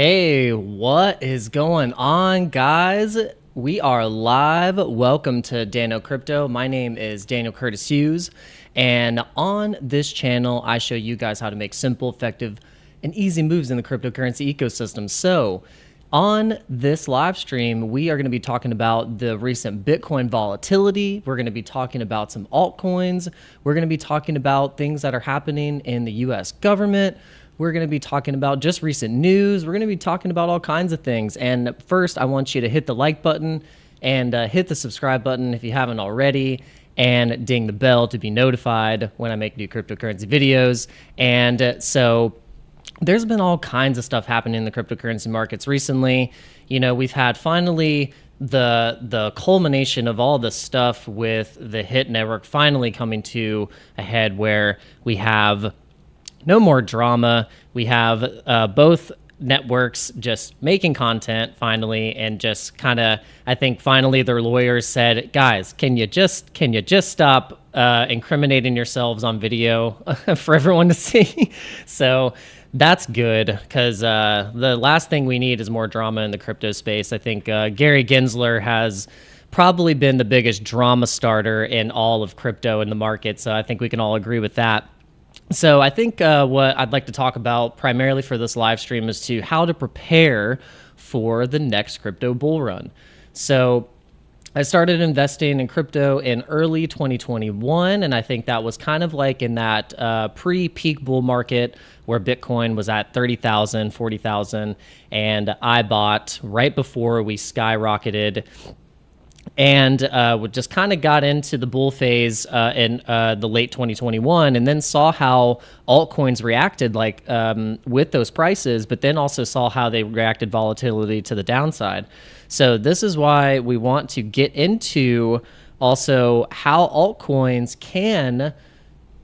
Hey, what is going on, guys? We are live. Welcome to Daniel Crypto. My name is Daniel Curtis Hughes, and on this channel, I show you guys how to make simple, effective, and easy moves in the cryptocurrency ecosystem. So, on this live stream, we are going to be talking about the recent Bitcoin volatility. We're going to be talking about some altcoins. We're going to be talking about things that are happening in the US government. We're going to be talking about just recent news. We're going to be talking about all kinds of things. And first, I want you to hit the like button and hit the subscribe button if you haven't already, and ding the bell to be notified when I make new cryptocurrency videos. And so there's been all kinds of stuff happening in the cryptocurrency markets recently. You know, we've had finally the culmination of all this stuff with the HIT network finally coming to a head where we have no more drama. We have both networks just making content finally, and just kind of, I think finally their lawyers said, guys, can you just stop incriminating yourselves on video for everyone to see? So that's good, because the last thing we need is more drama in the crypto space. I think Gary Gensler has probably been the biggest drama starter in all of crypto in the market. So I think we can all agree with that. So I think what I'd like to talk about primarily for this live stream is to how to prepare for the next crypto bull run. So I started investing in crypto in early 2021, and I think that was kind of like in that pre-peak bull market where Bitcoin was at 30,000, 40,000, and I bought right before we skyrocketed, and we just kind of got into the bull phase in the late 2021, and then saw how altcoins reacted with those prices, but then also saw how they reacted volatility to the downside. So this is why we want to get into also how altcoins can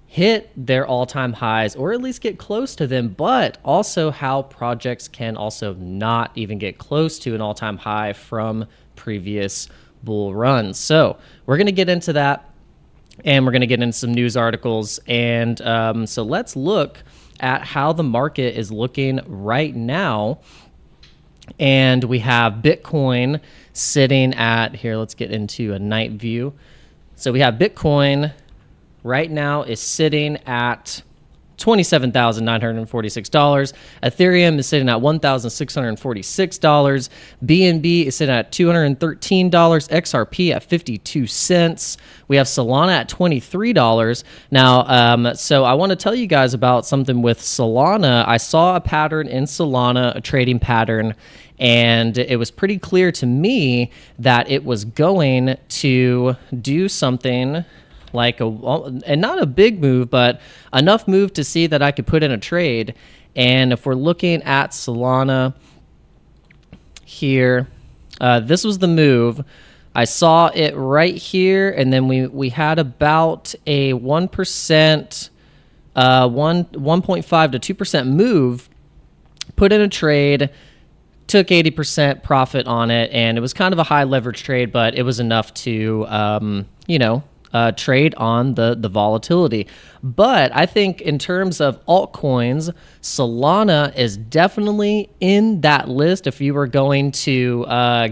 hit their all-time highs, or at least get close to them, but also how projects can also not even get close to an all-time high from previous bull runs. So we're going to get into that, and we're going to get into some news articles. And so let's look at how the market is looking right now. And we have Bitcoin sitting at, here, let's get into a night view. So we have Bitcoin right now is sitting at $27,946. Ethereum is sitting at $1,646. BNB is sitting at $213. XRP at 52 cents. We have Solana at $23. Now, so I want to tell you guys about something with Solana. I saw a pattern in Solana, a trading pattern, and it was pretty clear to me that it was going to do something like and not a big move, but enough move to see that I could put in a trade. And if we're looking at Solana here, this was the move. I saw it right here, and then we had about a 1%, 1.5 to 2% move, put in a trade, took 80% profit on it, and it was kind of a high leverage trade, but it was enough to, trade on the volatility. But I think in terms of altcoins, Solana is definitely in that list. If you were going to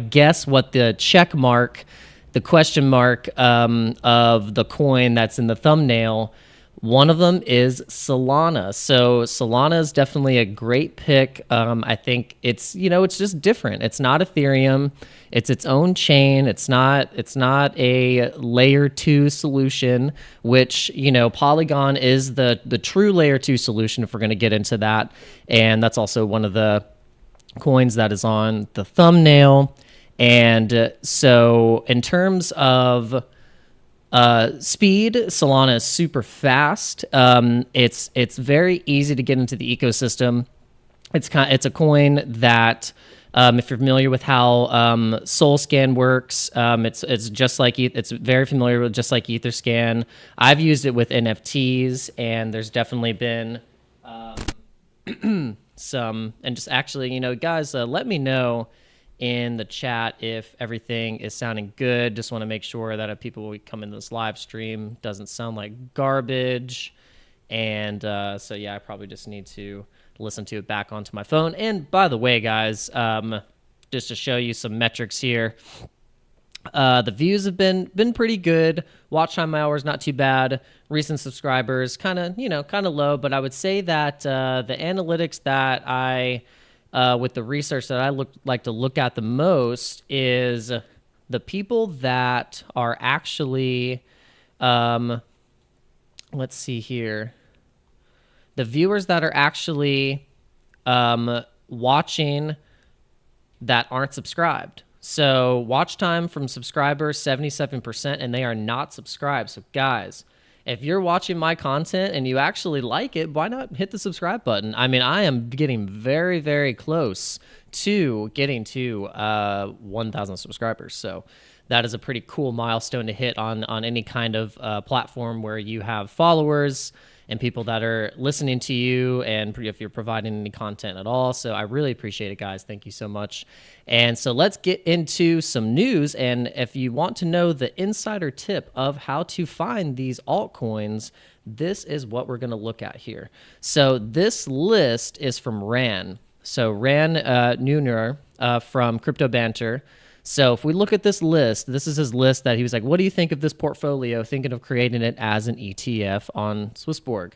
guess what the check mark, the question mark of the coin that's in the thumbnail, one of them is Solana. So Solana is definitely a great pick. I think it's just different. It's not Ethereum. It's its own chain. It's not a layer 2 solution, which, Polygon is the true layer 2 solution, if we're going to get into that. And that's also one of the coins that is on the thumbnail. And so in terms of speed, Solana is super fast. It's very easy to get into the ecosystem. It's a coin that, if you're familiar with how SolScan works, it's just like it's very familiar with just like EtherScan. I've used it with NFTs, and there's definitely been some. And just actually, guys, let me know in the chat if everything is sounding good. Just want to make sure that if people will come into this live stream doesn't sound like garbage. And so yeah, I probably just need to listen to it back onto my phone. And by the way, guys, just to show you some metrics here, the views have been pretty good. Watch time hours not too bad. Recent subscribers kind of low, but I would say that the analytics that I with the research that I like to look at the most is the people that are actually let's see here. The viewers that are actually watching that aren't subscribed. So watch time from subscribers, 77%, and they are not subscribed. So guys, if you're watching my content and you actually like it, why not hit the subscribe button? I mean, I am getting very, very close to getting to 1,000 subscribers. So that is a pretty cool milestone to hit on any kind of platform where you have followers and people that are listening to you, and if you're providing any content at all. So I really appreciate it, guys. Thank you so much. And so let's get into some news. And if you want to know the insider tip of how to find these altcoins, this is what we're going to look at here. So this list is from Ran. So Ran Neuner from Crypto Banter. So if we look at this list, this is his list that he was like, what do you think of this portfolio? Thinking of creating it as an ETF on Swissborg.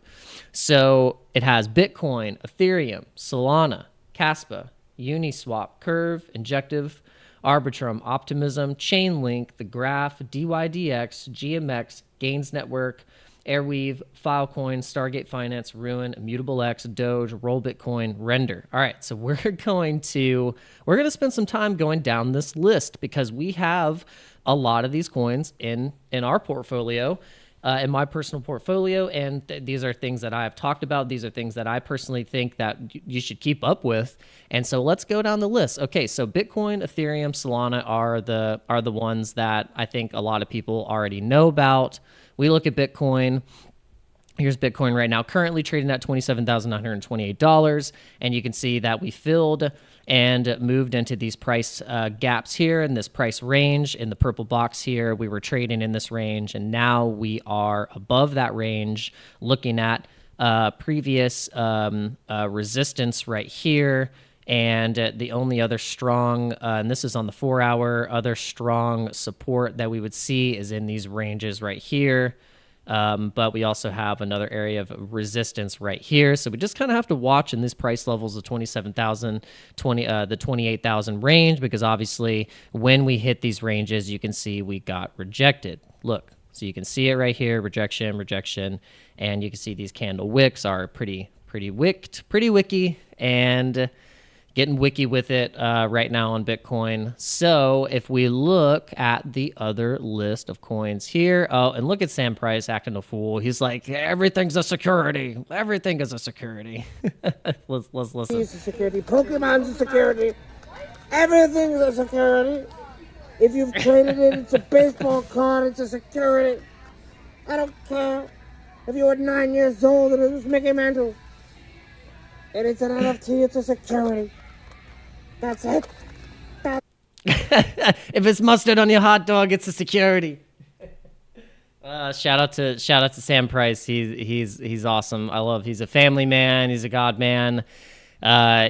So it has Bitcoin, Ethereum, Solana, Caspa, Uniswap, Curve, Injective, Arbitrum, Optimism, Chainlink, The Graph, DYDX, GMX, Gains Network, Airweave, Filecoin, Stargate Finance, Ruin, Immutable X, Doge, Roll Bitcoin, Render. All right, so we're going to spend some time going down this list because we have a lot of these coins in our portfolio, in my personal portfolio, and these are things that I have talked about. These are things that I personally think that you should keep up with. And so let's go down the list. Okay, so Bitcoin, Ethereum, Solana are the ones that I think a lot of people already know about. We look at Bitcoin. Here's Bitcoin right now, currently trading at $27,928. And you can see that we filled and moved into these price gaps here in this price range. In the purple box here, we were trading in this range, and now we are above that range, looking at previous resistance right here. And the only other strong, and this is on the 4-hour, other strong support that we would see is in these ranges right here. But we also have another area of resistance right here. So we just kind of have to watch in these price levels of 27,000, the 28,000 range, because obviously when we hit these ranges, you can see we got rejected. Look, so you can see it right here, rejection, and you can see these candle wicks are pretty wicky, and getting wiki with it right now on Bitcoin. So if we look at the other list of coins here, oh, and look at Sam Price acting a fool. He's like, everything's a security. Everything is a security. let's listen. It's a security. Pokemon's a security. Everything's a security. If you've traded it, it's a baseball card. It's a security. I don't care if you were 9 years old and it was Mickey Mantle. And it's an NFT. It's a security. That's it. If it's mustard on your hot dog, it's a security. Shout out to Sam Price. He's awesome. He's a family man. He's a God man.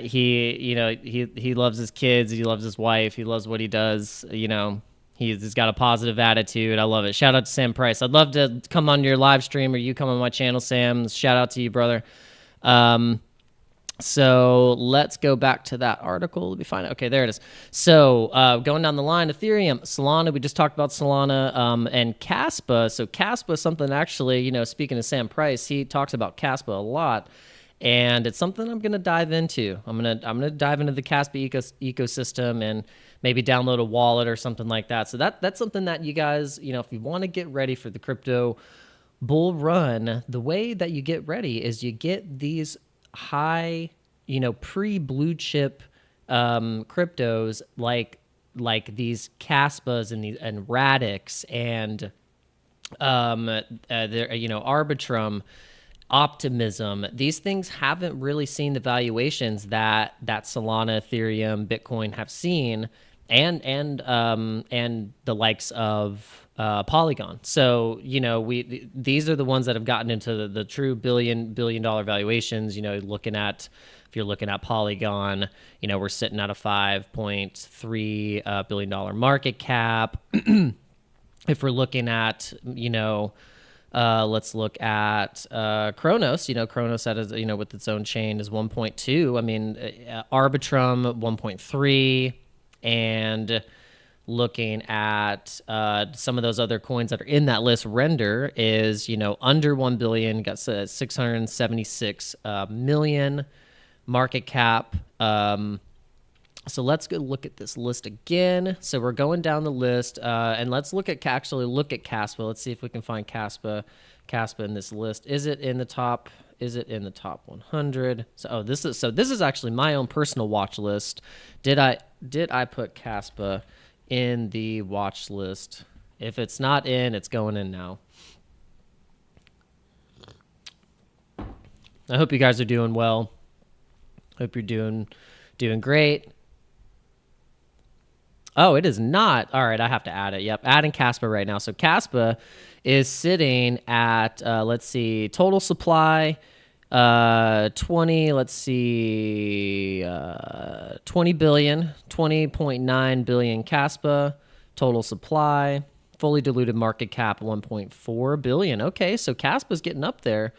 He loves his kids. He loves his wife. He loves what he does. He's got a positive attitude. I love it. Shout out to Sam Price. I'd love to come on your live stream, or you come on my channel, Sam. Shout out to you, brother. So let's go back to that article. Let me find it. Okay, there it is. So going down the line, Ethereum, Solana, we just talked about Solana, and Caspa. So Caspa is something actually, speaking of Sam Price, he talks about Caspa a lot, and it's something I'm going to dive into. I'm going to dive into the Caspa ecosystem and maybe download a wallet or something like that. So that's something that you guys, if you want to get ready for the crypto bull run, the way that you get ready is you get these high, pre-blue chip cryptos like these Caspas and Radix and Arbitrum, Optimism. These things haven't really seen the valuations that Solana, Ethereum, Bitcoin have seen, and the likes of Polygon. So these are the ones that have gotten into the true billion dollar valuations. Looking at If you're looking at Polygon, we're sitting at a $5.3 billion market cap. If we're looking at, let's look at Kronos. Kronos with its own chain is 1.2. I mean, Arbitrum 1.3, and looking at some of those other coins that are in that list, Render is under 1 billion, got 676 million market cap. So let's go look at this list again. So we're going down the list, and let's actually look at Caspa. Let's see if we can find Caspa in this list. Is it in the top 100? So this is actually my own personal watch list. Did I put Caspa in the watch list? If it's not in, it's going in now. I hope you guys are doing well. Hope you're doing great. Oh, it is not. All right, I have to add it. Yep, adding Caspa right now. So Caspa is sitting at, let's see, total supply, 20, let's see, 20 billion, 20.9 billion Caspa, total supply, fully diluted market cap, 1.4 billion. Okay, so Caspa's getting up there.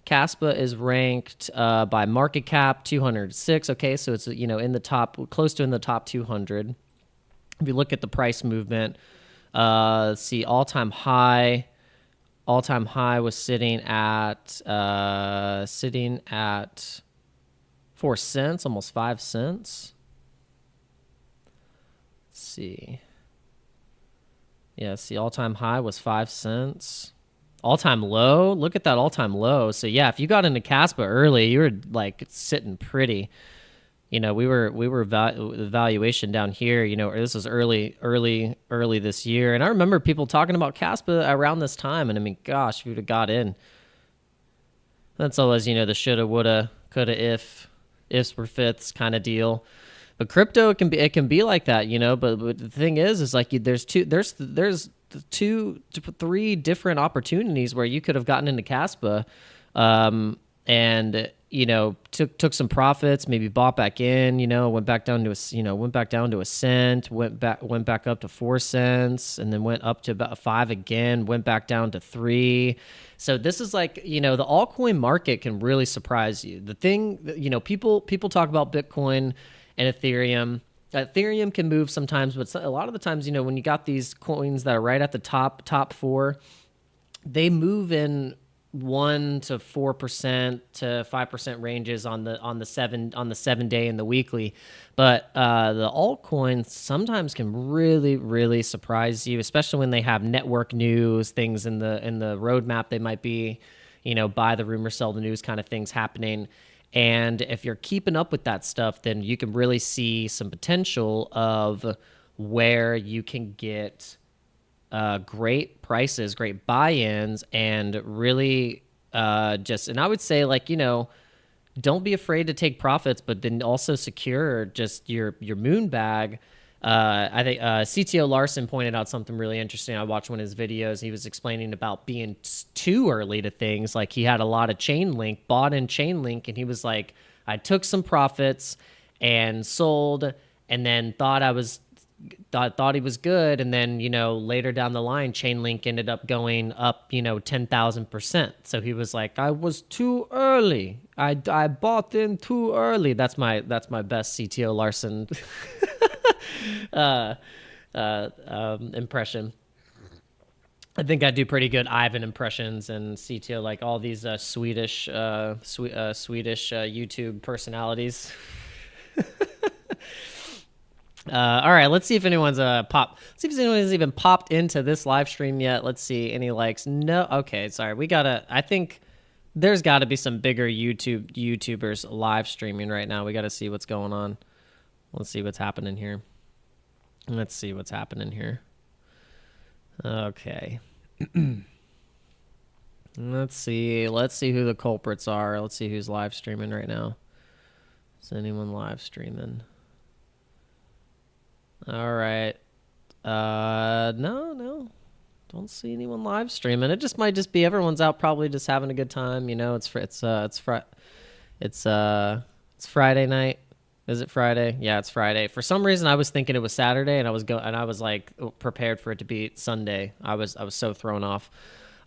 Caspa is ranked by market cap 206. Okay, so it's in the top, close to in the top 200. If you look at the price movement, let's see, all-time high was sitting at 4 cents, almost 5 cents. Let's see. Yeah, see, all-time high was 5 cents. All-time low, look at that all-time low. So yeah, if you got into Caspa early, you were like sitting pretty. We were valuation down here. This was early this year, and I remember people talking about Caspa around this time. And I mean, gosh, if you'd have got in, that's always the shoulda, woulda, coulda, ifs were fifths kind of deal. But crypto, it can be like that, But the thing is like there's 3 different opportunities where you could have gotten into Caspa, and took some profits, maybe bought back in, went back down to a cent, went back up to 4 cents, and then went up to about 5 again, went back down to 3. So this is like, the altcoin market can really surprise you. The thing, people talk about Bitcoin and Ethereum. Ethereum can move sometimes, but a lot of the times, when you got these coins that are right at the top 4, they move in 1 to 4% to 5% ranges on the 7 day and the weekly, but the altcoins sometimes can really, really surprise you, especially when they have network news, things in the roadmap. They might be, buy the rumor, sell the news kind of things happening. And if you're keeping up with that stuff, then you can really see some potential of where you can get great prices, great buy-ins, and really and I would say, like, don't be afraid to take profits, but then also secure just your moon bag. I think CTO Larson pointed out something really interesting. I watched one of his videos. He was explaining about being too early to things. Like, he had a lot of Chainlink, bought in Chainlink, and he was like, I took some profits and sold, and then thought he was good, and then later down the line, Chainlink ended up going up 10,000%. So he was like, I was too early. I bought in too early. That's my best CTO Larson impression. I think I do pretty good Ivan impressions and CTO, like all these Swedish YouTube personalities. All right, let's see if anyone's even popped into this live stream yet. Let's see, any likes? No. Okay, sorry. I think there's got to be some bigger YouTubers live streaming right now. We got to see what's going on. Let's see what's happening here. Okay. Let's see who the culprits are. Let's see who's live streaming right now. Is anyone live streaming? All right. No. Don't see anyone live streaming. It just might just be everyone's out probably just having a good time. It's It's Friday night. Is it Friday? Yeah, it's Friday. For some reason, I was thinking it was Saturday, and I was like prepared for it to be Sunday. I was so thrown off.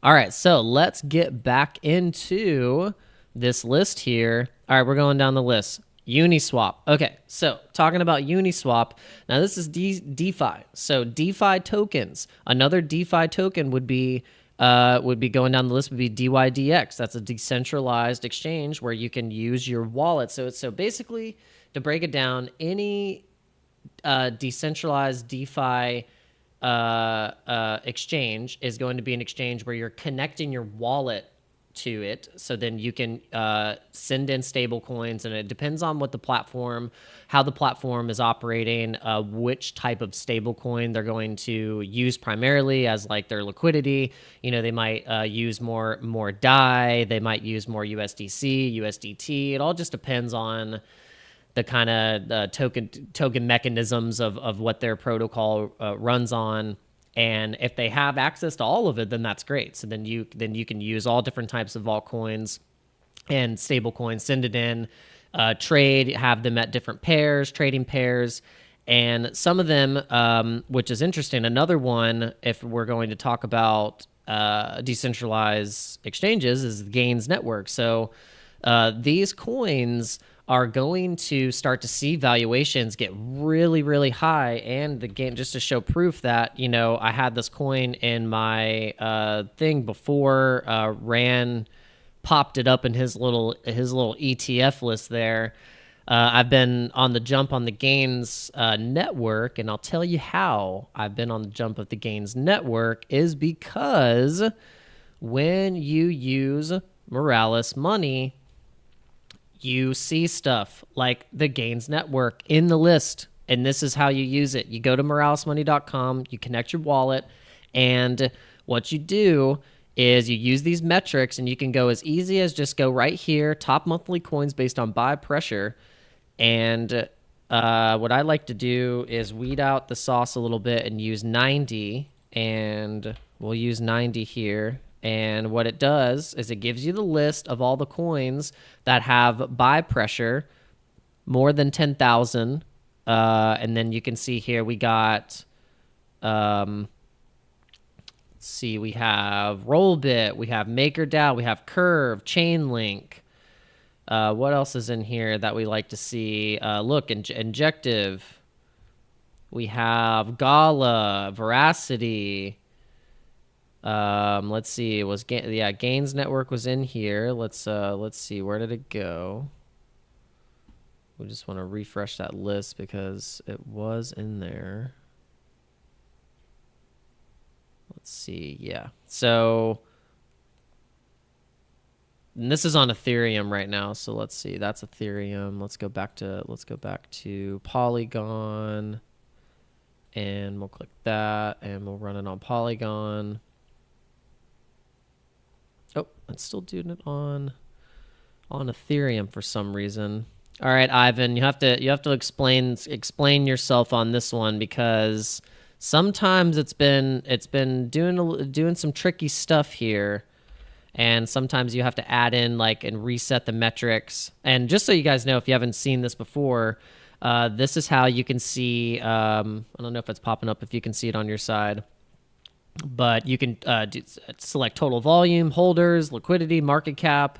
All right, so let's get back into this list here. All right, we're going down the list. Uniswap. Okay, so talking about Uniswap. Now this is DeFi. So DeFi tokens. Another DeFi token would be going down the list would be DYDX. That's a decentralized exchange where you can use your wallet. So basically, to break it down, any decentralized DeFi exchange is going to be an exchange where you're connecting your wallet to it, so then you can send in stable coins, and it depends on what the platform, how the platform is operating, which type of stable coin they're going to use primarily as like their liquidity. You know, they might use more DAI, they might use more USDC, USDT. It all just depends on the kind of token mechanisms of what their protocol runs on. And if they have access to all of it, then that's great. So then you can use all different types of altcoins and stable coins, send it in, trade, have them at different pairs, trading pairs. And some of them, which is interesting, another one, if we're going to talk about decentralized exchanges, is the Gains Network. So these coins are going to start to see valuations get really, really high. And the game, just to show proof that, you know, I had this coin in my thing before Ran popped it up in his little ETF list there. I've been on the jump on the Gains network, and I'll tell you how I've been on the jump of the Gains network is because when you use Morales money, you see stuff like the Gains Network in the list, and this is how you use it. You go to moralesmoney.com, you connect your wallet, and what you do is you use these metrics, and you can go as easy as just go right here, top monthly coins based on buy pressure. And what I like to do is weed out the sauce a little bit and use 90, and we'll use 90 here. And what it does is it gives you the list of all the coins that have buy pressure more than 10,000. And then you can see here we got, let's see, we have Rollbit, we have MakerDAO, we have Curve, Chainlink. What else is in here that we like to see? Look, Injective. We have Gala, Veracity. Let's see. Gains Network was in here. Let's see. Where did it go? We just want to refresh that list because it was in there. Let's see. Yeah. So, and this is on Ethereum right now. So let's see. That's Ethereum. Let's go back to Polygon, and we'll click that, and we'll run it on Polygon. Oh, it's still doing it on Ethereum for some reason. All right, Ivan, you have to explain yourself on this one, because sometimes it's been doing some tricky stuff here, and sometimes you have to add in and reset the metrics. And just so you guys know, if you haven't seen this before, this is how you can see. I don't know if it's popping up if you can see it on your side. But you can select total volume, holders, liquidity, market cap.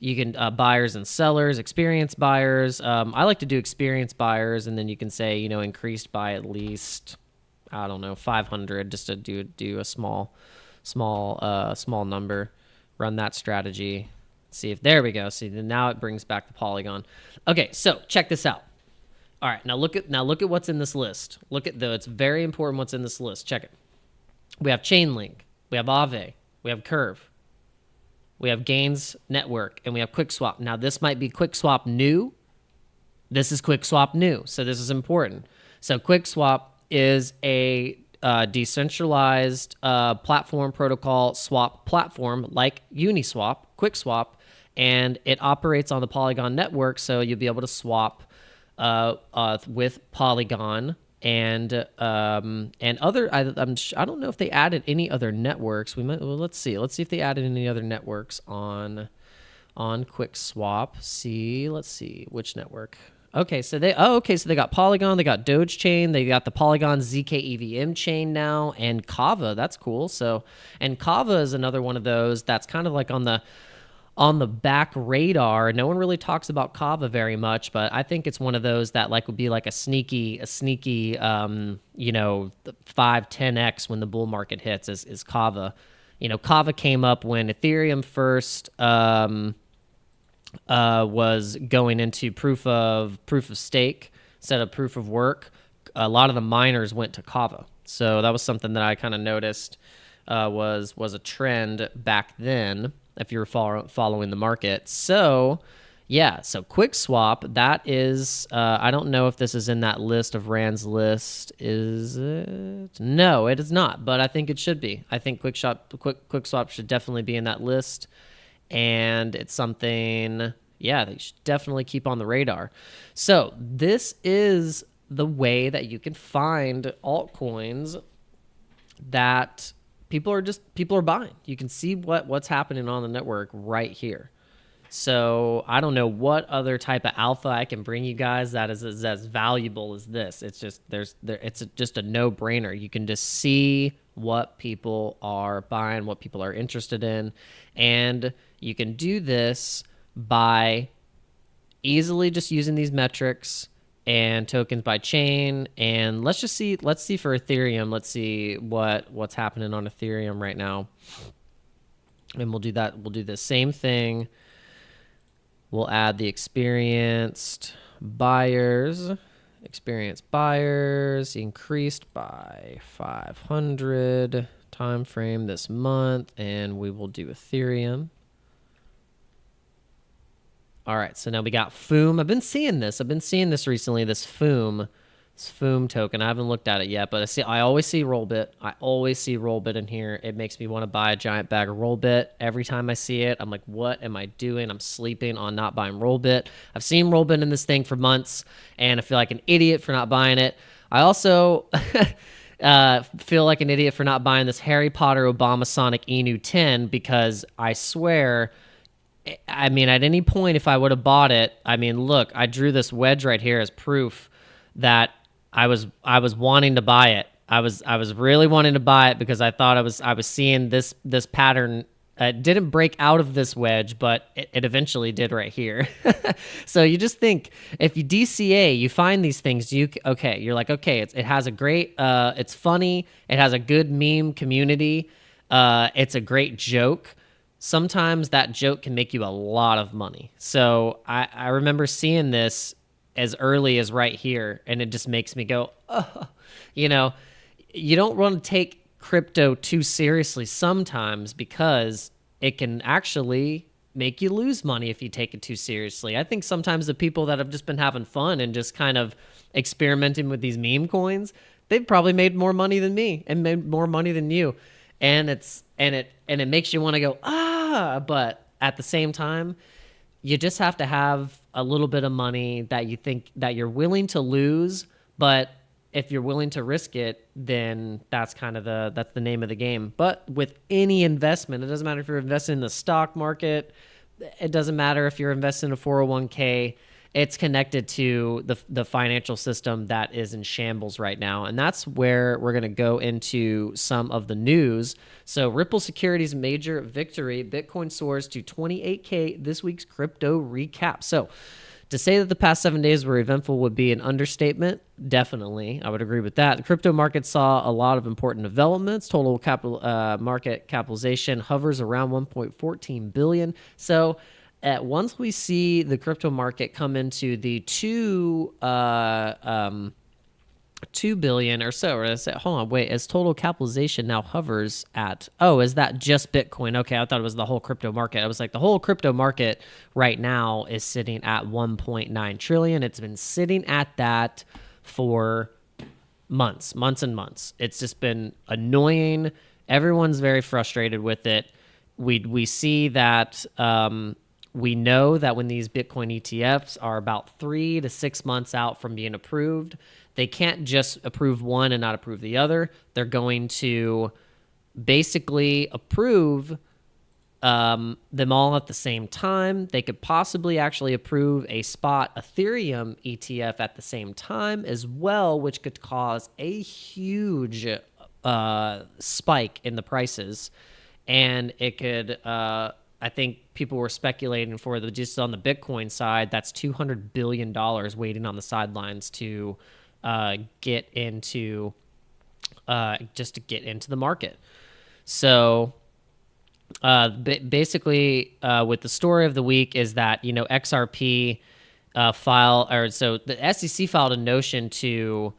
You can buyers and sellers, experienced buyers. I like to do experienced buyers, and then you can say, you know, increased by at least, I don't know, 500, just to do a small number. Run that strategy. See if there we go. See, now it brings back the Polygon. Okay, so check this out. All right, now look at what's in this list. It's very important what's in this list. Check it. We have Chainlink, we have Aave, we have Curve, we have Gains Network, and we have QuickSwap. Now, this might be QuickSwap new. This is QuickSwap new, so this is important. So QuickSwap is a decentralized platform protocol swap platform like Uniswap, QuickSwap, and it operates on the Polygon network, so you'll be able to swap with Polygon. And other, I don't know if they added any other networks. Let's see if they added any other networks on on QuickSwap. Let's see which network. Okay, so they got Polygon, they got Dogechain, they got the Polygon ZK EVM chain now, and Kava. That's cool. So, and Kava is another one of those that's kind of like on the back radar. No one really talks about Kava very much, but I think it's one of those that like would be like a sneaky 5-10x when the bull market hits is Kava. Kava came up when Ethereum first was going into proof of stake instead of proof of work. A lot of the miners went to Kava, so that was something that I kind of noticed was a trend back then. If you were following the market, so QuickSwap, that is, I don't know if this is in that list of Rand's list. Is it? No, it is not, but I think it should be. I think QuickSwap should definitely be in that list, and it's something, that you should definitely keep on the radar. So this is the way that you can find altcoins that people are buying. You can see what's happening on the network right here. So I don't know what other type of alpha I can bring you guys that is as valuable as this. It's just it's just a no-brainer. You can just see what people are buying, what people are interested in, and you can do this by easily just using these metrics and tokens by chain. And let's see for Ethereum. Let's see what's happening on Ethereum right now. And we'll do that. We'll do the same thing. We'll add the experienced buyers increased by 500 time frame this month, and we will do Ethereum. All right, so now we got FOOM. I've been seeing this recently, this FOOM token. I haven't looked at it yet, but I always see Rollbit. I always see Rollbit in here. It makes me want to buy a giant bag of Rollbit. Every time I see it, I'm like, what am I doing? I'm sleeping on not buying Rollbit. I've seen Rollbit in this thing for months, and I feel like an idiot for not buying it. I also feel like an idiot for not buying this Harry Potter Obama Sonic Inu 10 because I swear, I mean, at any point, if I would have bought it, I mean, look, I drew this wedge right here as proof that I was wanting to buy it. I was really wanting to buy it because I thought I was seeing this pattern. It didn't break out of this wedge, but it eventually did right here. So you just think, if you DCA, you find these things, you're like, okay, it has a great, it's funny, it has a good meme community, it's a great joke. Sometimes that joke can make you a lot of money. So I remember seeing this as early as right here, and it just makes me go, oh, you don't want to take crypto too seriously sometimes because it can actually make you lose money if you take it too seriously. I think sometimes the people that have just been having fun and just kind of experimenting with these meme coins, they've probably made more money than me and made more money than you. And it makes you want to go, but at the same time, you just have to have a little bit of money that you think that you're willing to lose, but if you're willing to risk it, then that's kind of that's the name of the game. But with any investment, it doesn't matter if you're investing in the stock market, it doesn't matter if you're investing in a 401k, it's connected to the financial system that is in shambles right now. And that's where we're going to go into some of the news. So Ripple Securities major victory, Bitcoin soars to 28K, this week's crypto recap. So to say that the past 7 days were eventful would be an understatement. Definitely, I would agree with that. The crypto market saw a lot of important developments. Total market capitalization hovers around 1.14 billion. So once we see the crypto market come into the 2 billion or so, as total capitalization now hovers at, is that just Bitcoin? Okay, I thought it was the whole crypto market. I was like, the whole crypto market right now is sitting at 1.9 trillion. It's been sitting at that for months and months. It's just been annoying. Everyone's very frustrated with it. We see that, we know that when these Bitcoin ETFs are about 3 to 6 months out from being approved, they can't just approve one and not approve the other. They're going to basically approve them all at the same time. They could possibly actually approve a spot Ethereum ETF at the same time as well, which could cause a huge spike in the prices. And it could, I think people were speculating for just on the Bitcoin side, that's $200 billion waiting on the sidelines to get into, just to get into the market. So basically, with the story of the week is that, XRP so the SEC filed a notion to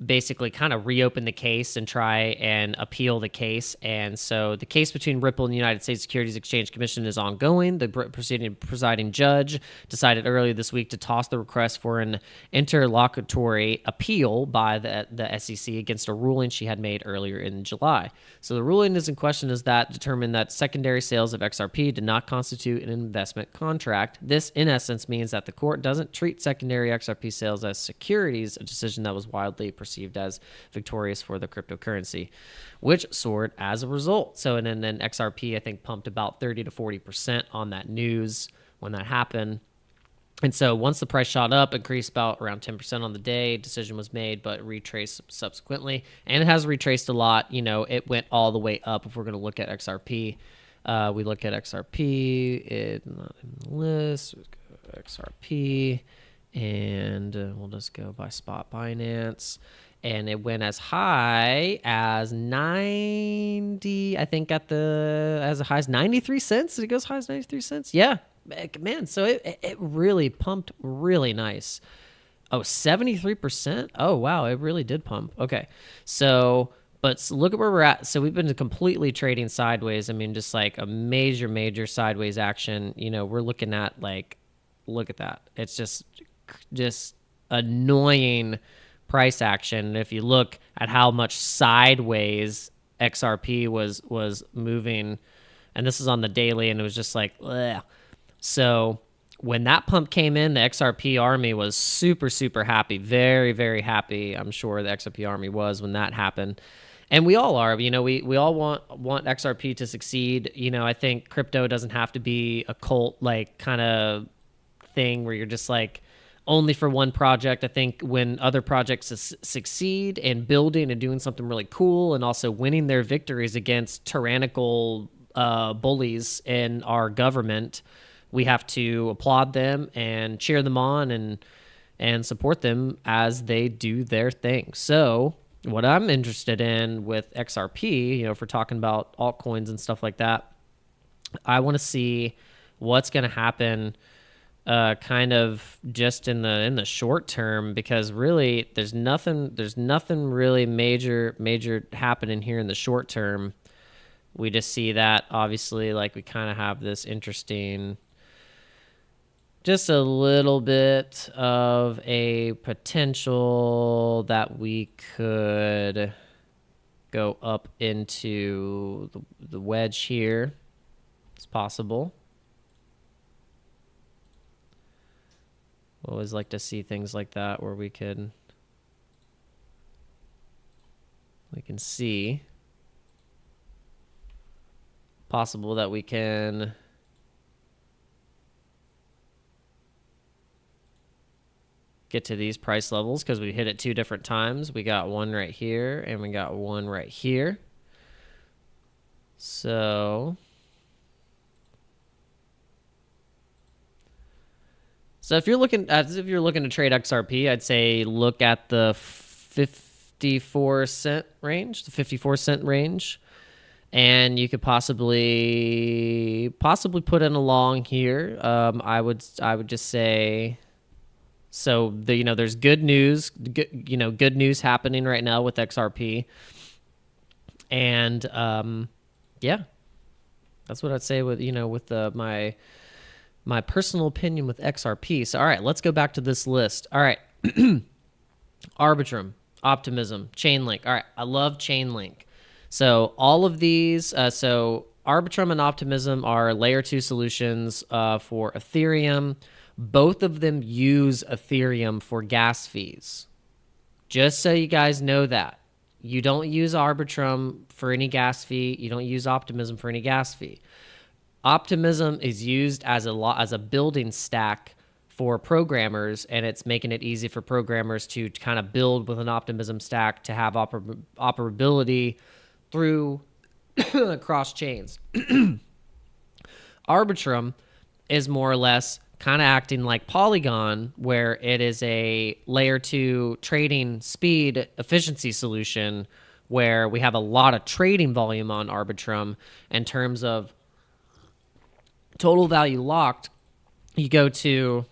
basically kind of reopen the case and try and appeal the case. And so the case between Ripple and the United States Securities Exchange Commission is ongoing. The presiding judge decided earlier this week to toss the request for an interlocutory appeal by the SEC against a ruling she had made earlier in July. So the ruling is in question is that determined that secondary sales of XRP did not constitute an investment contract. This, in essence, means that the court doesn't treat secondary XRP sales as securities, a decision that was widely perceived as victorious for the cryptocurrency, which soared as a result. So, and then XRP, I think, pumped about 30 to 40% on that news when that happened. And so once the price shot up, increased about around 10% on the day, decision was made, but retraced subsequently. And it has retraced a lot. It went all the way up. If we're going to look at XRP, we look at XRP, not in the list, we go XRP, and we'll just go by spot Binance. And it went as high as 90, I think as high as 93 cents. Did it go as high as 93 cents? Yeah. Man, so it really pumped really nice. Oh, 73%? Oh, wow, it really did pump. Okay, so, but look at where we're at. So we've been completely trading sideways. I mean, just like a major sideways action. We're looking at look at that. It's just annoying price action. And if you look at how much sideways XRP was moving, and this is on the daily, and it was just like, ugh. So when that pump came in, the XRP army was super happy, very happy. I'm sure the XRP army was when that happened, and we all are. We all want XRP to succeed. I think crypto doesn't have to be a cult kind of thing where you're just only for one project. I think when other projects succeed in building and doing something really cool, and also winning their victories against tyrannical bullies in our government, we have to applaud them and cheer them on and support them as they do their thing. So what I'm interested in with XRP, if we're talking about altcoins and stuff like that, I want to see what's going to happen kind of just in the short term, because really there's nothing really major happening here in the short term. We just see that obviously we kind of have this interesting, just a little bit of a potential that we could go up into the wedge here. It's possible. I always like to see things like that where we can see possible that we can get to these price levels, because we hit it 2 different times. We got one right here and we got one right here. So if you're looking to trade XRP, I'd say look at the 54 cent range, and you could possibly put in a long here. I would just say, so there's good news happening right now with XRP, and yeah, that's what I'd say with my personal opinion with XRP. So, all right, let's go back to this list. All right. Arbitrum, Optimism, Chainlink. All right, I love Chainlink. So all of these, so Arbitrum and Optimism are layer 2 solutions for Ethereum. Both of them use Ethereum for gas fees. Just so you guys know that. You don't use Arbitrum for any gas fee. You don't use Optimism for any gas fee. Optimism is used as a building stack for programmers, and it's making it easy for programmers to kind of build with an optimism stack to have operability through cross chains. Arbitrum is more or less kind of acting like Polygon, where it is a layer 2 trading speed efficiency solution where we have a lot of trading volume on Arbitrum in terms of total value locked. You go to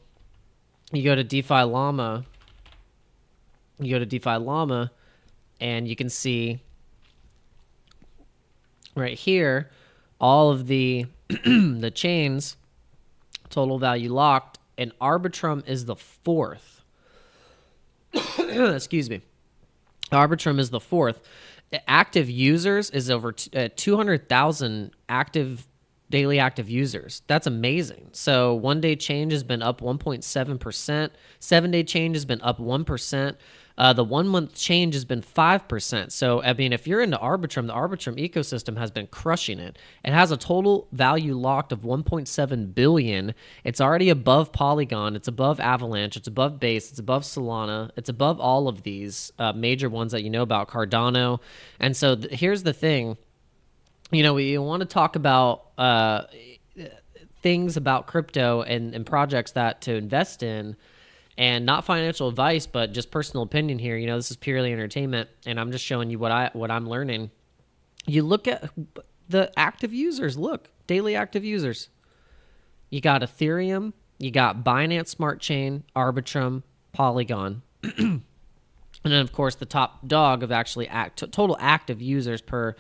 DeFi Llama, and you can see right here all of the the chains total value locked, and Arbitrum is the fourth. Excuse me. Arbitrum is the fourth. Active users is over 200,000 daily active users. That's amazing. So 1-day change has been up 1.7%. 7-day change has been up 1%. The 1-month change has been 5%. So, I mean, if you're into Arbitrum, the Arbitrum ecosystem has been crushing it. It has a total value locked of 1.7 billion. It's already above Polygon. It's above Avalanche. It's above Base. It's above Solana. It's above all of these major ones that you know about, Cardano. And so here's the thing. You know, we want to talk about things about crypto and projects that to invest in, and not financial advice, but just personal opinion here. You know, this is purely entertainment, and I'm just showing you what I'm learning. You look at the active users. Look, daily active users. You got Ethereum, you got Binance Smart Chain, Arbitrum, Polygon, and then of course the top dog of actually total active users per.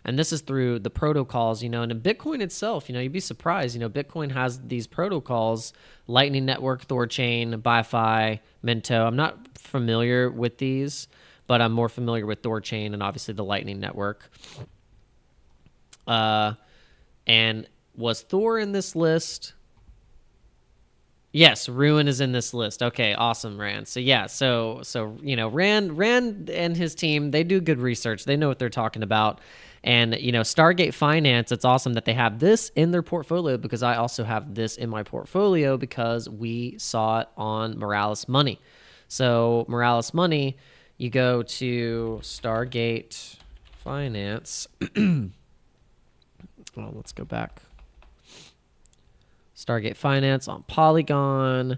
And this is through the protocols, you know, and in Bitcoin itself, you know, you'd be surprised, you know, Bitcoin has these protocols, Lightning Network, Thorchain, BiFi, Minto. I'm not familiar with these, but I'm more familiar with Thorchain and obviously the Lightning Network. And was Thor in this list? Yes, Ruin is in this list. Okay, awesome, Rand. So yeah, so you know, Rand and his team, they do good research. They know what they're talking about. And you know, Stargate Finance, it's awesome that they have this in their portfolio, because I also have this in my portfolio because we saw it on Morales Money. So Morales Money, you go to Stargate Finance. Well, let's go back. Stargate Finance on Polygon,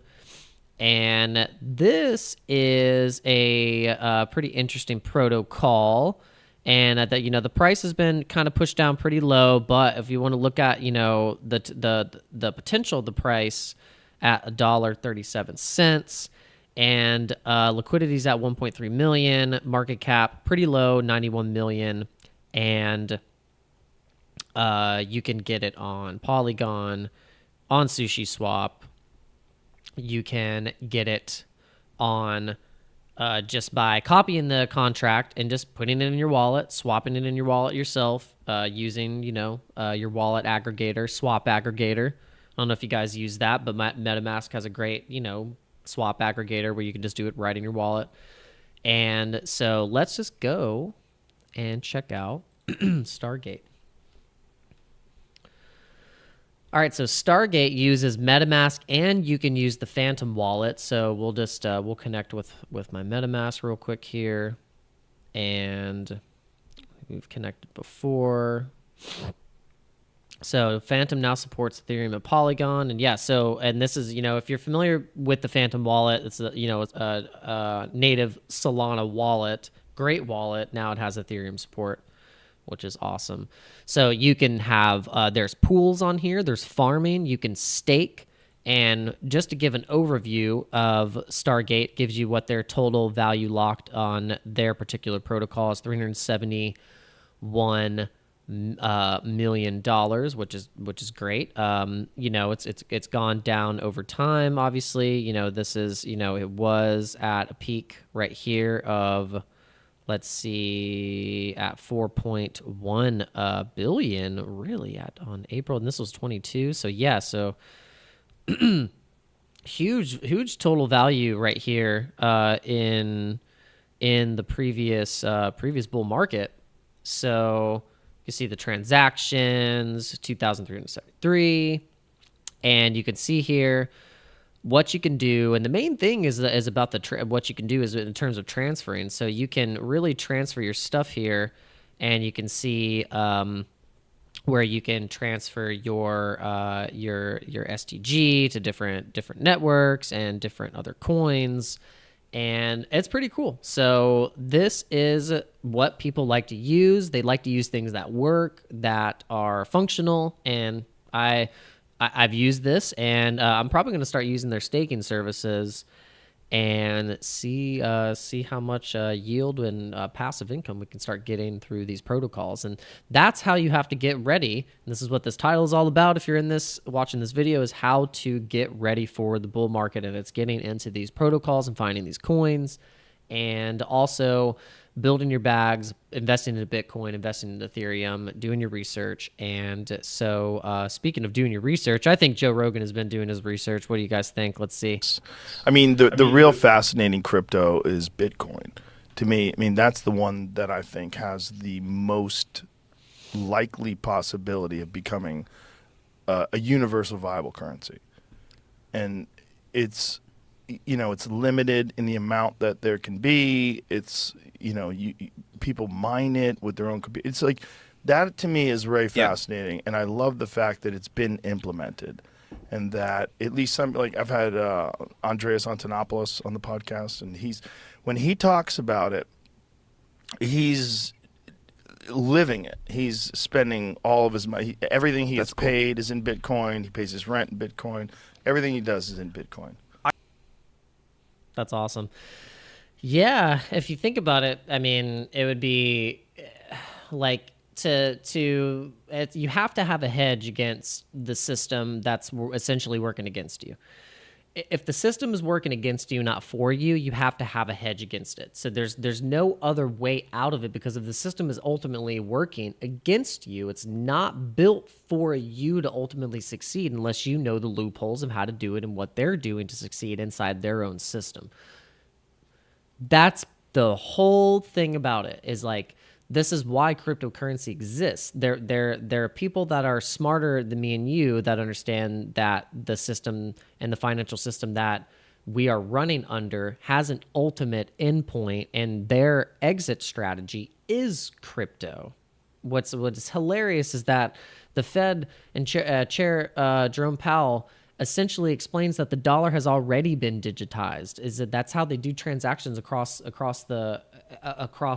and this is a pretty interesting protocol. And that, you know, the price has been kind of pushed down pretty low, but if you want to look at, you know, the potential of the price at $1.37, and liquidity is at 1.3 million, market cap pretty low, 91 million, and you can get it on Polygon, on SushiSwap. You can get it on just by copying the contract and just putting it in your wallet, swapping it in your wallet yourself, using, you know, your wallet aggregator, swap aggregator. I don't know if you guys use that, but MetaMask has a great, you know, swap aggregator where you can just do it right in your wallet. And so let's just go and check out Stargate. All right, so Stargate uses MetaMask, and you can use the Phantom wallet. So we'll just we'll connect with my MetaMask real quick here, and we've connected before. So Phantom now supports Ethereum and Polygon, and yeah. So, and this is, you know, if you're familiar with the Phantom wallet, it's a, you know, it's a native Solana wallet, great wallet. Now it has Ethereum support, which is awesome. So you can have, there's pools on here, there's farming, you can stake, and just to give an overview of Stargate, gives you what their total value locked on their particular protocol is, $371 million, which is great. You know, it's gone down over time, obviously. You know, this is, you know, it was at a peak right here of, let's see, at 4.1 billion, really, on April, and this was 22. So yeah, so huge total value right here in the previous bull market. So You see the transactions, 2,373, and you can see here what you can do. And the main thing is about what you can do is in terms of transferring. So you can really transfer your stuff here, and you can see where you can transfer your STG to different networks and different other coins, and it's pretty cool. So this is what people like to use. They like to use things that work, that are functional, and I've used this, and I'm probably going to start using their staking services and see how much yield and passive income we can start getting through these protocols. And that's how you have to get ready. And this is what this title is all about. If you're watching this video, is how to get ready for the bull market, and it's getting into these protocols and finding these coins, and also building your bags, investing in Bitcoin, investing in Ethereum, doing your research. And so speaking of doing your research, I think Joe Rogan has been doing his research. What do you guys think? Let's see. I mean, the real fascinating crypto is Bitcoin. To me, I mean, that's the one that I think has the most likely possibility of becoming a universal viable currency. And it's, it's limited in the amount that there can be. It's, people mine it with their own computer. It's like, that to me is very fascinating. And I love the fact that it's been implemented, and that at least I've had Andreas Antonopoulos on the podcast, and when he talks about it, he's living it. He's spending all of his money. Everything he gets paid is in Bitcoin. He pays his rent in Bitcoin. Everything he does is in Bitcoin. That's awesome. Yeah, if you think about it, I mean, it would be like you have to have a hedge against the system that's essentially working against you. If the system is working against you, not for you, you have to have a hedge against it. So there's no other way out of it, because if the system is ultimately working against you, it's not built for you to ultimately succeed unless you know the loopholes of how to do it and what they're doing to succeed inside their own system. That's the whole thing about it, is like, this is why cryptocurrency exists. There are people that are smarter than me and you that understand that the system and the financial system that we are running under has an ultimate endpoint, and their exit strategy is crypto. What's hilarious is that the Fed and Chair Jerome Powell essentially explains that the dollar has already been digitized. That's how they do transactions across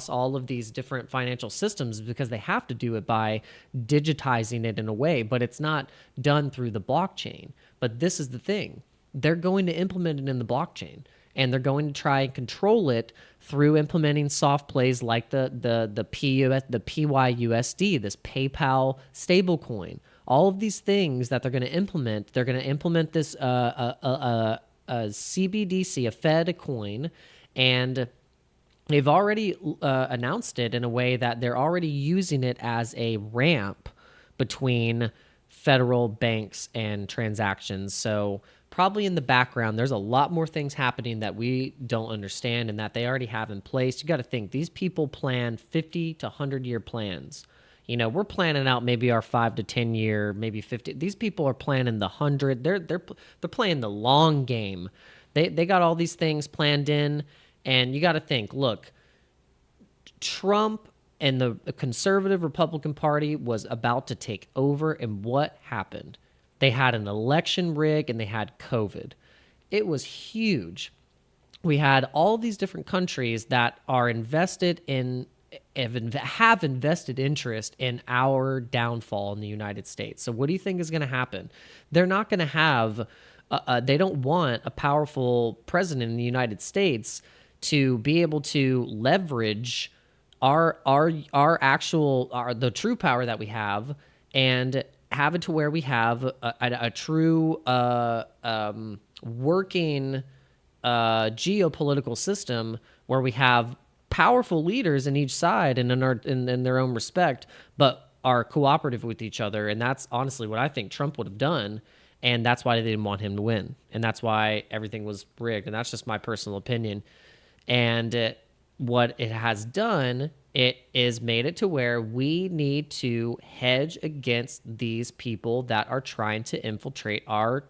all of these different financial systems, because they have to do it by digitizing it in a way, but it's not done through the blockchain. But this is the thing. They're going to implement it in the blockchain, and they're going to try and control it through implementing soft plays like the PYUSD, this PayPal stablecoin. All of these things that they're going to implement this CBDC, a Fed coin, and they've already announced it in a way that they're already using it as a ramp between federal banks and transactions. So probably in the background, there's a lot more things happening that we don't understand and that they already have in place. You got to think, these people plan 50 to 100-year plans. We're planning out maybe our 5 to 10 year, maybe 50. These people are planning the 100. They're playing the long game. They got all these things planned in, and you got to think, look, Trump and the conservative Republican Party was about to take over, and what happened? They had an election rig, and they had COVID. It was huge. We had all these different countries that are invested in have invested interest in our downfall in the United States. So what do you think is going to happen? They're not going to have, they don't want a powerful president in the United States to be able to leverage the true power that we have, and have it to where we have a true working geopolitical system where we have powerful leaders in each side and in their own respect, but are cooperative with each other. And that's honestly what I think Trump would have done. And that's why they didn't want him to win. And that's why everything was rigged. And that's just my personal opinion. And what it has done it is made it to where we need to hedge against these people that are trying to infiltrate our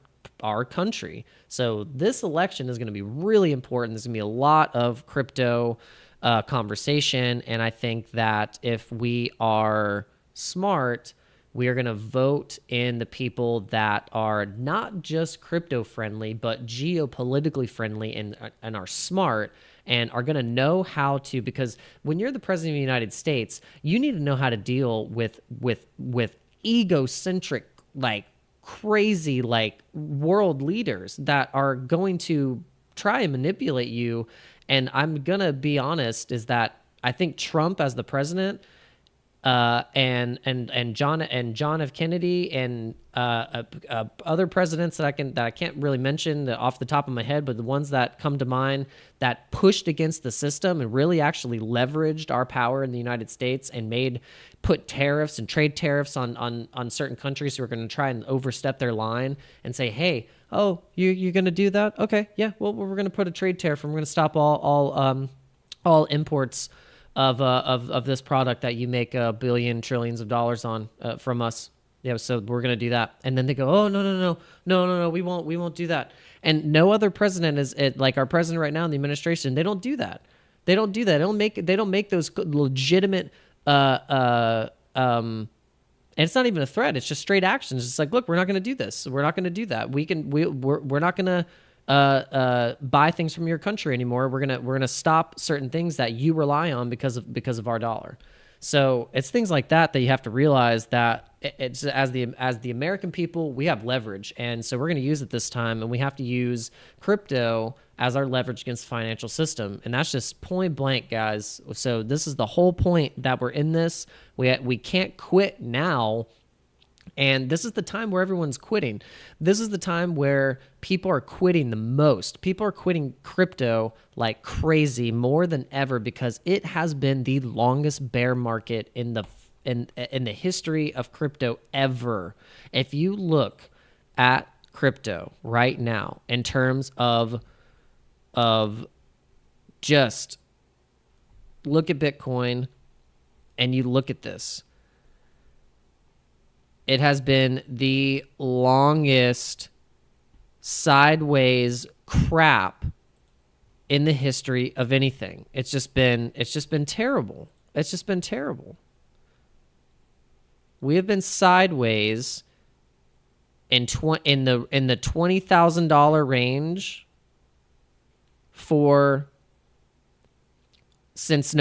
country. So this election is going to be really important. There's going to be a lot of crypto conversation, and I think that if we are smart, we are going to vote in the people that are not just crypto friendly, but geopolitically friendly and are smart and are going to know how to, because when you're the president of the United States, you need to know how to deal with egocentric, like crazy, like world leaders that are going to try and manipulate you. And I'm going to be honest, is that I think Trump as the president, and John F. Kennedy and other presidents that I can't really mention off the top of my head, but the ones that come to mind that pushed against the system and really actually leveraged our power in the United States and put tariffs and trade tariffs on certain countries who are going to try and overstep their line and say, hey, oh, you're going to do that? Okay, yeah, well, we're going to put a trade tariff and we're going to stop all imports of this product that you make billion trillions of dollars on from us. Yeah, so we're gonna do that, and then they go, oh no, we won't do that. And no other president is like our president right now in the administration. They don't do that. They don't do that. They don't make those legitimate. And it's not even a threat. It's just straight actions. It's like, look, we're not going to do this. We're not going to do that. We're not going to buy things from your country anymore. We're gonna stop certain things that you rely on because of our dollar. So it's things like that you have to realize that it's as the American people, we have leverage, and so we're gonna use it this time, and we have to use crypto as our leverage against the financial system, and that's just point blank, guys. So this is the whole point that we're in this. We can't quit now. And this is the time where everyone's quitting. This is the time where people are quitting the most. People are quitting crypto like crazy, more than ever, because it has been the longest bear market in the history of crypto ever. If you look at crypto right now in terms of just look at Bitcoin and you look at this. It has been the longest sideways crap in the history of anything. It's just been terrible. It's just been terrible. We have been sideways in the $20,000 range since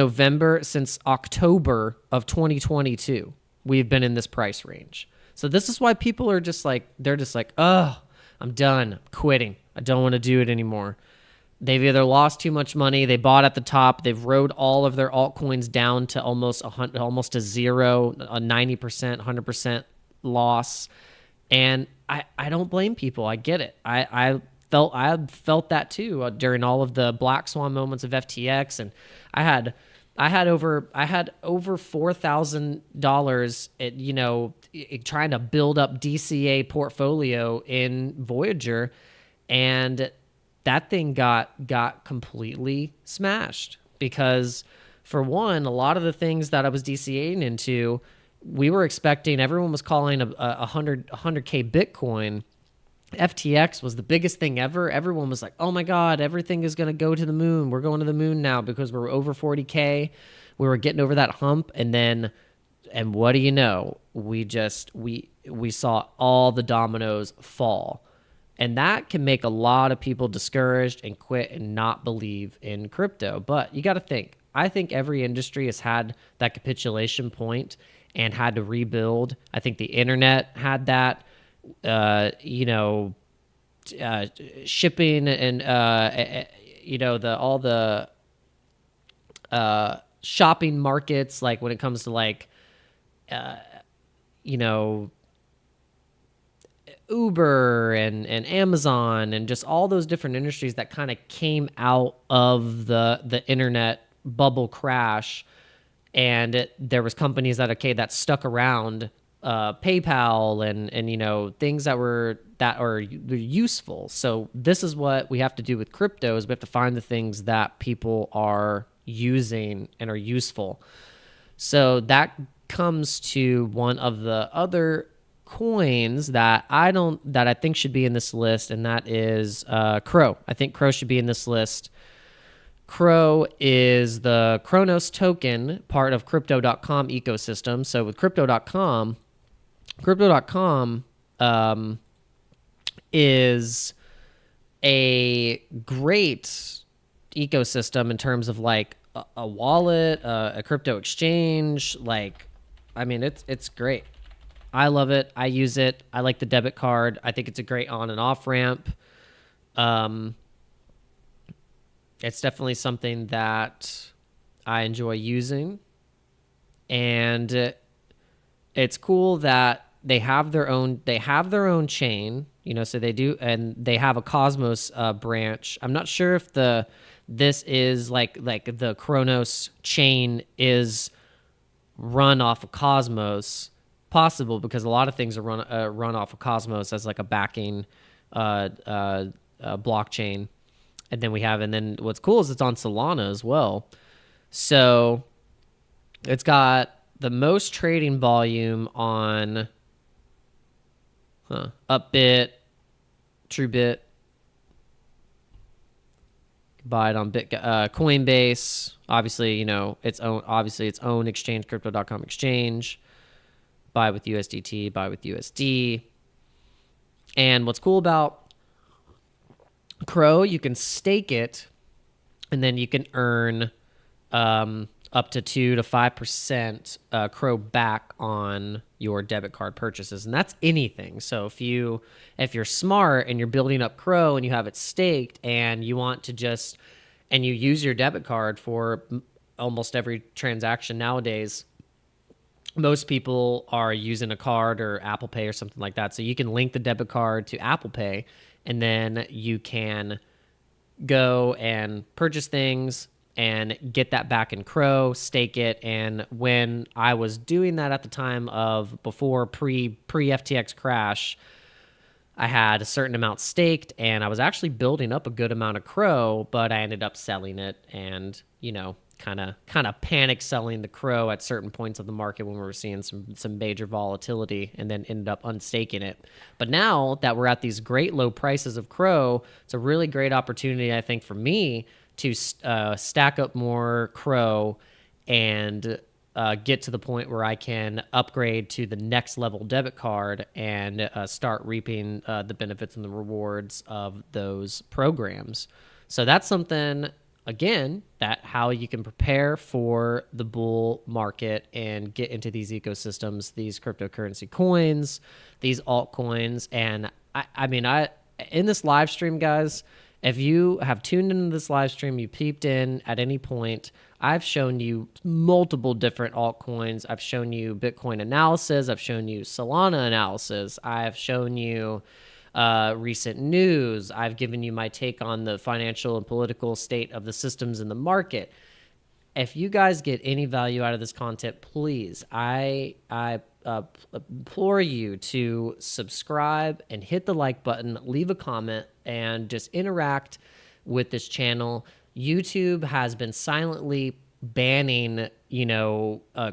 October of 2022. We've been in this price range. So this is why people are they're just like, oh, I'm done, I'm quitting. I don't want to do it anymore. They've either lost too much money, they bought at the top, they've rode all of their altcoins down to almost to zero, a 90%, 100% loss. And I don't blame people. I get it. I felt that too during all of the black swan moments of FTX, and I had over $4,000, trying to build up DCA portfolio in Voyager, and that thing got completely smashed because, for one, a lot of the things that I was DCAing into, we were expecting. Everyone was calling a 100K Bitcoin. FTX was the biggest thing ever. Everyone was like, oh my God, everything is going to go to the moon. We're going to the moon now because we're over 40K. We were getting over that hump. And what do you know? We saw all the dominoes fall. And that can make a lot of people discouraged and quit and not believe in crypto. But you got to think. I think every industry has had that capitulation point and had to rebuild. I think the internet had that. Shipping and all the shopping markets, like when it comes to Uber and Amazon and just all those different industries that kind of came out of the internet bubble crash, and there was companies that stuck around. PayPal and things that are useful. So this is what we have to do with crypto: is we have to find the things that people are using and are useful. So that comes to one of the other coins that I think should be in this list, and that is Crow. I think Crow should be in this list. Crow is the Kronos token, part of crypto.com ecosystem. So with crypto.com is a great ecosystem in terms of like a wallet, a crypto exchange. Like, I mean, it's great. I love it. I use it. I like the debit card. I think it's a great on and off ramp. It's definitely something that I enjoy using, and it's cool that they have their own chain, you know, so they do, and they have a Cosmos branch. I'm not sure if this is like the Kronos chain is run off of Cosmos. Possible, because a lot of things are run off of Cosmos as like a backing blockchain. And then what's cool is it's on Solana as well. So it's got the most trading volume on Upbit, TrueBit. Buy it on Coinbase. Obviously, you know, its own exchange, crypto.com exchange. Buy with USDT, buy with USD. And what's cool about Crow, you can stake it, and then you can earn up to 2 to 5% Crow back on your debit card purchases, and that's anything. So if you're smart and you're building up Crow and you have it staked and you want to and you use your debit card for almost every transaction nowadays. Most people are using a card or Apple Pay or something like that. So you can link the debit card to Apple Pay, and then you can go and purchase things and get that back in Crow, stake it. And when I was doing that at the time of before pre-FTX crash, I had a certain amount staked, and I was actually building up a good amount of Crow, but I ended up selling it and, you know, kind of panic selling the Crow at certain points of the market when we were seeing some major volatility, and then ended up unstaking it. But now that we're at these great low prices of Crow, it's a really great opportunity, I think, for me to stack up more Crow and get to the point where I can upgrade to the next level debit card and start reaping the benefits and the rewards of those programs. So that's something, again, that how you can prepare for the bull market and get into these ecosystems, these cryptocurrency coins, these altcoins. And I mean, in this live stream, guys, if you have tuned into this live stream, you peeped in at any point, I've shown you multiple different altcoins. I've shown you Bitcoin analysis. I've shown you Solana analysis. I've shown you recent news. I've given you my take on the financial and political state of the systems in the market. If you guys get any value out of this content, please, I implore you to subscribe and hit the like button, leave a comment, and just interact with this channel. YouTube has been silently banning,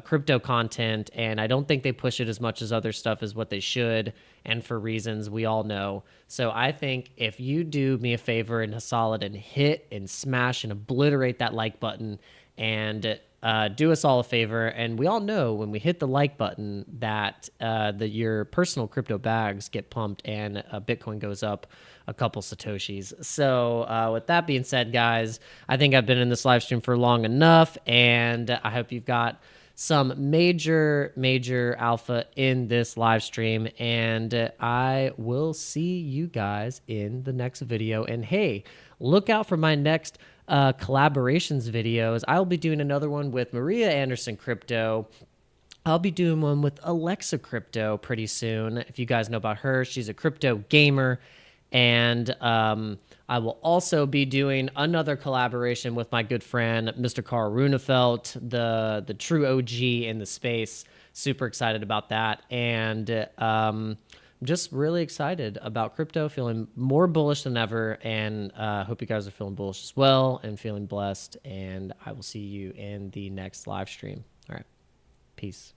crypto content, and I don't think they push it as much as other stuff as what they should, and for reasons we all know. So I think if you do me a favor and a solid and hit and smash and obliterate that like button and do us all a favor, and we all know when we hit the like button that your personal crypto bags get pumped and Bitcoin goes up a couple Satoshis. So with that being said, guys, I think I've been in this live stream for long enough, and I hope you've got some major alpha in this live stream, and I will see you guys in the next video. And hey, look out for my next collaborations videos. I'll be doing another one with Maria Anderson Crypto. I'll be doing one with Alexa Crypto pretty soon. If you guys know about her, she's a crypto gamer. And I will also be doing another collaboration with my good friend, Mr. Carl Runefelt, the true OG in the space. Super excited about that. And I'm just really excited about crypto, feeling more bullish than ever. And hope you guys are feeling bullish as well and feeling blessed. And I will see you in the next live stream. All right. Peace.